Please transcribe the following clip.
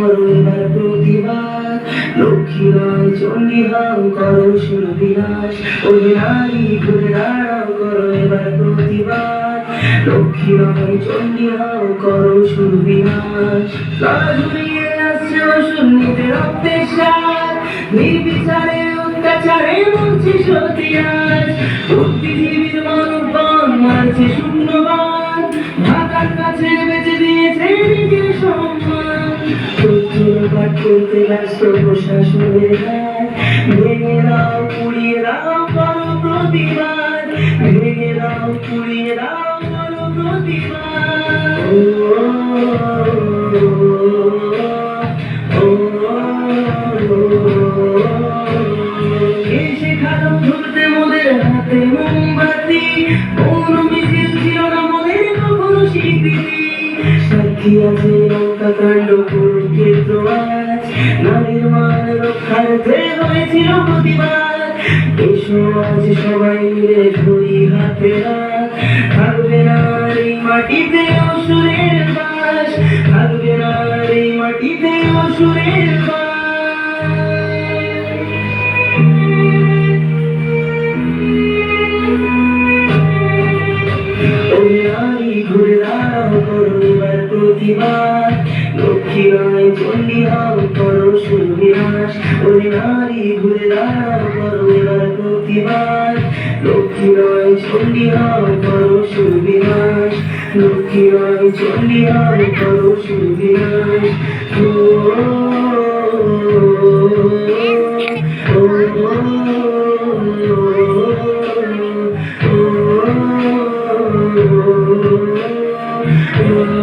করো এবার প্রতিবাদ, লক্ষ্মী নয় চণ্ডী হও করো শুরু বিনাশ, ওই নারী ঘুরে দাঁড়াও করো এবার প্রতিবাদ, লক্ষ্মী নয় চণ্ডী হও করো শুরু বিনাশ। গলা ঝুলিয়ে আসছে অসুন্নিতে রক্তের স্বাদ, নির্বিচারে অত্যাচারে মরছে সতী আজ, বুদ্ধিজীবীর মনোবল মারছে শূন্যবাদ, ঢাকার কাছে বেঁচে দিয়েছে নিজের সম্মান। তথ্যপাঠ করতে ব্যস্ত প্রশাসনের হাত, ভেঙে দাও পুড়িয়ে দাও করো প্রতিবাদ, ভেঙে দাও পুড়িয়ে দাও করো প্রতিবাদ। শেখানো ধরতে মোদের হাতে মোমবাতি, কোন মিছিল ছিল না মোদের কখনো স্বীকৃতি, সাক্ষী আছে লঙ্কাকাণ্ড কুরুক্ষেত্র আজ, নারীর মান রক্ষার্থে হয়েছিল প্রতিবাদ। এসো আজ সবাই মিলে ধরি হাতে হাত, থাকবে না এই মাটিতে অসুরের বাস, থাকবে না এই মাটিতে অসুরের বাস। ঘুরে দাঁড়াও করো এবার প্রতিবাদ, লক্ষ্মী নয় চণ্ডী হও করো শুরু বিনাশ, ওরে নারী ঘুরে দাঁড়াও করো এবার প্রতিবাদ, লক্ষ্মী নয় চণ্ডী হও করো শুরু বিনাশ, লক্ষ্মী নয় চণ্ডী হও করো শুরু বিনাশ। Oh